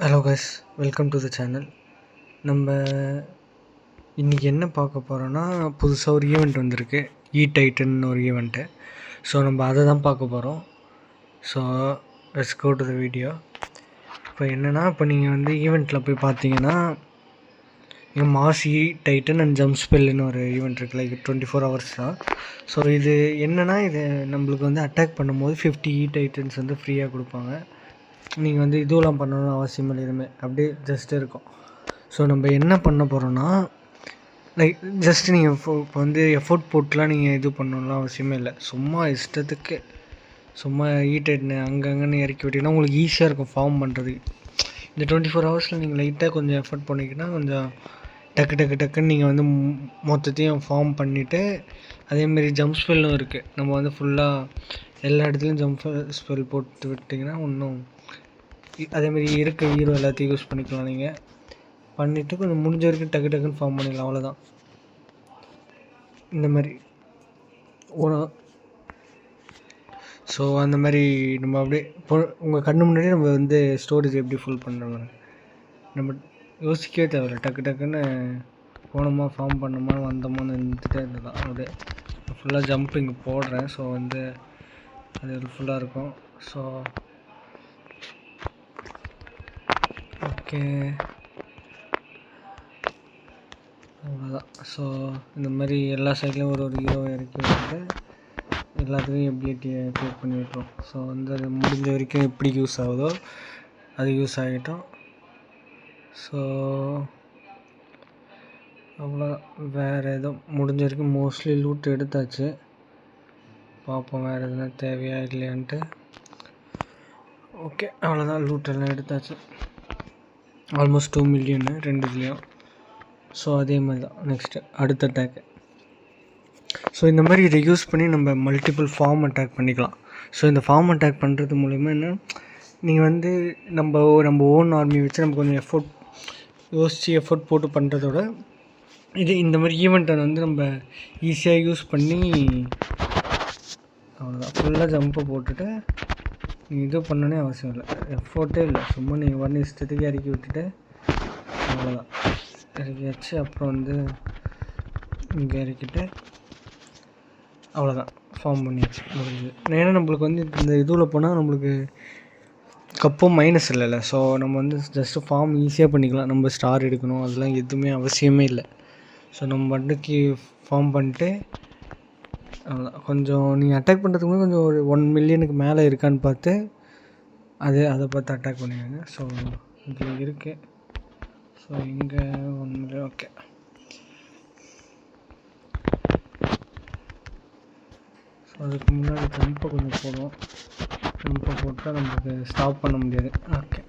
Hello guys, welcome to the channel. நம்ம இன்றைக்கி என்ன பார்க்க போகிறோன்னா, புதுசாக ஒரு ஈவெண்ட் வந்திருக்கு, டைட்டன் ஒரு ஈவெண்ட்டு. ஸோ நம்ம அதை தான் பார்க்க போகிறோம். So let's go to the video. இப்போ என்னென்னா, இப்போ நீங்கள் வந்து ஈவெண்ட்டில் போய் பார்த்தீங்கன்னா, இங்கே மாஸ் டைட்டன் அண்ட் ஜம்ப் ஸ்பெல்லுன்னு ஒரு ஈவெண்ட் இருக்குது, லைக் 24 hours தான். ஸோ இது என்னென்னா, இது நம்மளுக்கு வந்து அட்டாக் பண்ணும்போது 50 டைட்டன்ஸ் வந்து ஃப்ரீயாக கொடுப்பாங்க. நீங்கள் வந்து இதுவெலாம் பண்ணணும்னு அவசியம் இல்லை, எதுவுமே அப்படியே ஜஸ்ட் இருக்கும். ஸோ நம்ம என்ன பண்ண போகிறோன்னா, லைக் ஜஸ்ட் நீங்கள் இப்போ வந்து எஃபோர்ட் போட்டுலாம் நீங்கள் இது பண்ணணும்லாம் அவசியமே இல்லை. சும்மா இஷ்டத்துக்கு சும்மா ஈட்டட்னு அங்கங்கன்னு இறக்கி விட்டிங்கன்னா உங்களுக்கு ஈஸியாக இருக்கும் ஃபார்ம் பண்ணுறதுக்கு. இந்த 24 hours நீங்கள் லைட்டாக கொஞ்சம் எஃபர்ட் பண்ணிங்கன்னா கொஞ்சம் டக்குன்னு நீங்கள் வந்து மொத்தத்தையும் ஃபார்ம் பண்ணிவிட்டு, அதேமாரி ஜம்ப் ஸ்பெல்லும் இருக்குது. நம்ம வந்து ஃபுல்லாக எல்லா இடத்துலையும் ஜம்ப் ஸ்பெல் போட்டு விட்டிங்கன்னா இன்னும் அதேமாரி இருக்க ஹீரோ எல்லாத்தையும் யூஸ் பண்ணிக்கலாம். நீங்கள் பண்ணிவிட்டு கொஞ்சம் முடிஞ்ச வரைக்கும் டக்குன்னு ஃபார்ம் பண்ணிடலாம், அவ்வளோதான். இந்த மாதிரி ஸோ அந்த மாதிரி நம்ம அப்படியே உங்கள் கண்ணு முன்னாடி நம்ம வந்து ஸ்டோரேஜ் எப்படி ஃபுல் பண்ணுறோம் நம்ம யோசிக்கவே தேவையில்லை. டக்குன்னு போனோமா, ஃபார்ம் பண்ணோமா, வந்தோமான்னு இருந்துகிட்டே இருந்ததான். அப்படியே ஃபுல்லாக ஜம்பிங் போடுறேன். ஸோ வந்து அது ஹெல்ப்ஃபுல்லாக இருக்கும். ஸோ ஓகே, அவ்வளோதான். ஸோ இந்த மாதிரி எல்லா சைட்லேயும் ஒரு ஹீரோ இறக்கி விட்டுட்டு எல்லாத்துலேயும் எபிலிட்டியை க்ரியேட் பண்ணி விட்டுரும். ஸோ வந்து அது முடிஞ்ச வரைக்கும் எப்படி யூஸ் ஆகுதோ அது யூஸ் ஆகிட்டோம். ஸோ அவ்வளோதான். வேறு எதுவும் முடிஞ்ச வரைக்கும் மோஸ்ட்லி லூட் எடுத்தாச்சு. பார்ப்போம் வேறு எதுனா தேவையா இல்லையான்ட்டு. ஓகே, அவ்வளோதான். லூட்டெல்லாம் எடுத்தாச்சு. ஆல்மோஸ்ட் 2 million ரெண்டுலேயும். ஸோ அதே மாதிரி தான் நெக்ஸ்ட்டு அடுத்த அட்டாக்கு. ஸோ இந்த மாதிரி இதை யூஸ் பண்ணி நம்ம மல்டிபிள் ஃபார்ம் அட்டாக் பண்ணிக்கலாம். ஸோ இந்த ஃபார்ம் அட்டாக் பண்ணுறது மூலிமா என்ன, நீங்கள் வந்து நம்ம ஓன் ஆர்மி வச்சு நம்ம கொஞ்சம் எஃபோர்ட் போட்டு பண்ணுறதோட இந்த மாதிரி ஈவெண்ட்டை வந்து நம்ம ஈஸியாக யூஸ் பண்ணி அவ்வளோதான். ஃபுல்லாக ஜம்பை போட்டுட்டு நீங்கள் இது பண்ணனே அவசியம் இல்லை, எஃபோர்ட்டே இல்லை. சும்மா நீங்கள் பண்ணி இஷ்டத்துக்கு இறக்கி விட்டுட்டு அவ்வளோதான். இறக்கி வச்சு அப்புறம் வந்து இங்கே இறக்கிட்டு அவ்வளோதான், ஃபார்ம் பண்ணியாச்சு, முடிஞ்சது. ஏன்னா நம்மளுக்கு வந்து இந்த இதுவில் போனால் நம்மளுக்கு கப்பும் மைனஸ் இல்லைல்ல. ஸோ நம்ம வந்து ஜஸ்ட்டு ஃபார்ம் ஈஸியாக பண்ணிக்கலாம். நம்ம ஸ்டார் எடுக்கணும் அதெல்லாம் எதுவுமே அவசியமே இல்லை. ஸோ நம்ம வண்டிக்கு ஃபார்ம் பண்ணிட்டு அவ்வளோதான். கொஞ்சம் நீங்கள் அட்டாக் பண்ணுறதுக்கு முன்னாடி கொஞ்சம் ஒரு 1 million மேலே இருக்கான்னு பார்த்து அதை பார்த்து அட்டாக் பண்ணிடுங்க. ஸோ இதில் இருக்குது. ஸோ இங்கே 1 million. ஓகே, ஸோ அதுக்கு முன்னாடி ஜம்பை கொஞ்சம் போடுவோம். ஜம்பை போட்டால் நமக்கு ஸ்டாப் பண்ண முடியாது. ஓகே,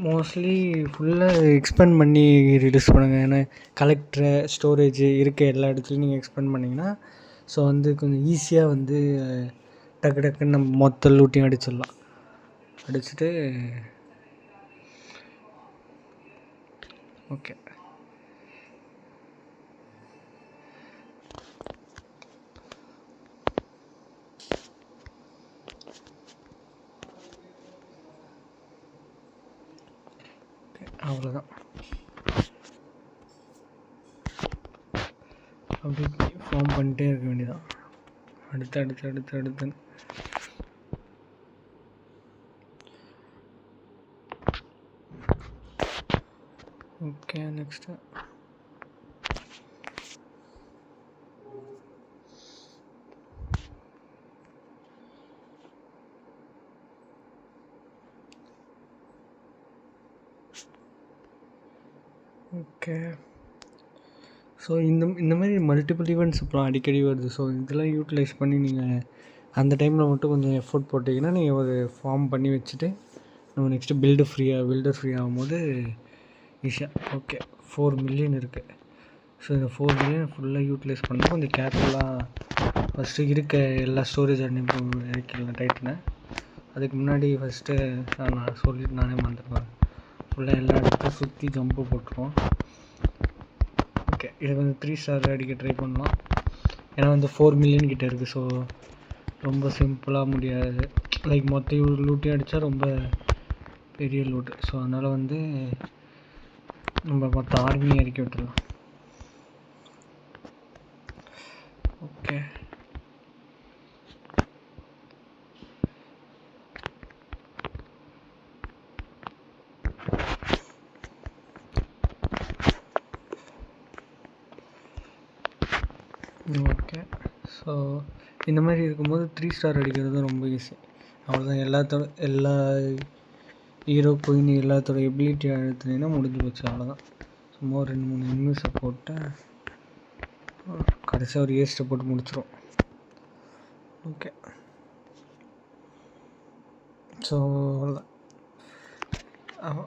மோஸ்ட்லி ஃபுல்லாக எக்ஸ்பேண்ட் பண்ணி ரிலீஸ் பண்ணுங்கள். ஏன்னா கலெக்டரு ஸ்டோரேஜ் இருக்க எல்லா இடத்துலையும் நீங்கள் எக்ஸ்பேண்ட் பண்ணிங்கன்னா ஸோ வந்து கொஞ்சம் ஈஸியாக வந்து டக்குன்னு நம்ம மொத்த லூட்டையும் அடிச்சிடலாம். அடிச்சுட்டு ஓகே, அவ்வளோதான். அப்படியே ஃபார்ம் பண்ணிட்டே இருக்க வேண்டியதான், அடுத்து. Okay, next okay. ஸோ இந்த மாதிரி மல்டிபிள் ஈவெண்ட்ஸ் இப்போலாம் அடிக்கடி வருது. ஸோ இதெல்லாம் யூட்டிலைஸ் பண்ணி நீங்கள் அந்த டைமில் மட்டும் கொஞ்சம் எஃபோர்ட் போட்டிங்கன்னா நீங்கள் ஒரு ஃபார்ம் பண்ணி வச்சுட்டு நம்ம நெக்ஸ்ட்டு பில்டர் ஃப்ரீ ஆகும்போது ஈஸியாக. ஓகே, 4 million இருக்குது. ஸோ இந்த 4 million ஃபுல்லாக யூட்டிலைஸ் பண்ணால் கொஞ்சம் கேர்ஃபுல்லாக ஃபஸ்ட்டு இருக்க எல்லா ஸ்டோரேஜ் இறக்கிடலாம் டைட்டனை. அதுக்கு முன்னாடி ஃபஸ்ட்டு நான் சொல்லிட்டு நானே மறந்துடுவேன். ஃபுல்லாக எல்லா இடத்தையும் சுற்றி ஜம்பு போட்டுருவோம். ஓகே, இதை வந்து 3 star அடிக்க ட்ரை பண்ணலாம். ஏன்னா வந்து 4 million கிட்டே இருக்குது. ஸோ ரொம்ப சிம்பிளாக முடியாது. லைக் மொத்த லூட்டையும் அடித்தா ரொம்ப பெரிய லூட்டு. ஸோ அதனால் வந்து நம்ம மொத்த ஆர்மியை இறக்கி விட்டுடலாம். Okay, okay. ஸோ இந்த மாதிரி இருக்கும்போது 3 ஸ்டார் அடிக்கிறது ரொம்ப ஈஸி. அவ்வளோதான். எல்லா ஹீரோ குயின் எல்லாத்தோட எபிலிட்டி அழுத்தினீங்கன்னா முடிஞ்சு போச்சு, அவ்வளோதான். சும்மா 2-3 எனிமீஸை போட்டு கடைசியாக ஒரு ஏஸ்ட்டை போட்டு முடிச்சிடும். ஓகே, ஸோ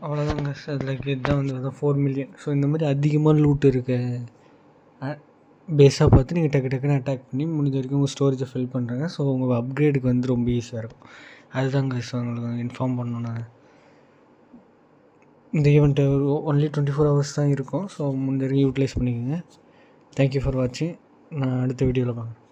அவ்வளோதாங்க சார். லைக் இதுதான் வந்து 4 மில்லியன். ஸோ இந்த மாதிரி அதிகமாக லூட் இருக்க பேஸாக பார்த்து நீங்கள் டக்கு டக்குன்னு அட்டாக் பண்ணி முடிஞ்ச வரைக்கும் உங்கள் ஸ்டோரேஜை ஃபில் பண்ணுறாங்க. ஸோ உங்கள் அப்கிரேடுக்கு வந்து ரொம்ப ஈஸியாக இருக்கும். அதுதாங்க சார் உங்களுக்கு இன்ஃபார்ம் பண்ணணும். நான் இந்த ஈவெண்ட்டு ஒன்லி 24 ஹவர்ஸ் தான் இருக்கும். ஸோ முடிஞ்ச வரைக்கும் யூட்டிலைஸ் பண்ணிக்கோங்க. தேங்க்யூ ஃபார் வாட்சிங். நான் அடுத்த வீடியோவில் பார்க்குறேன்.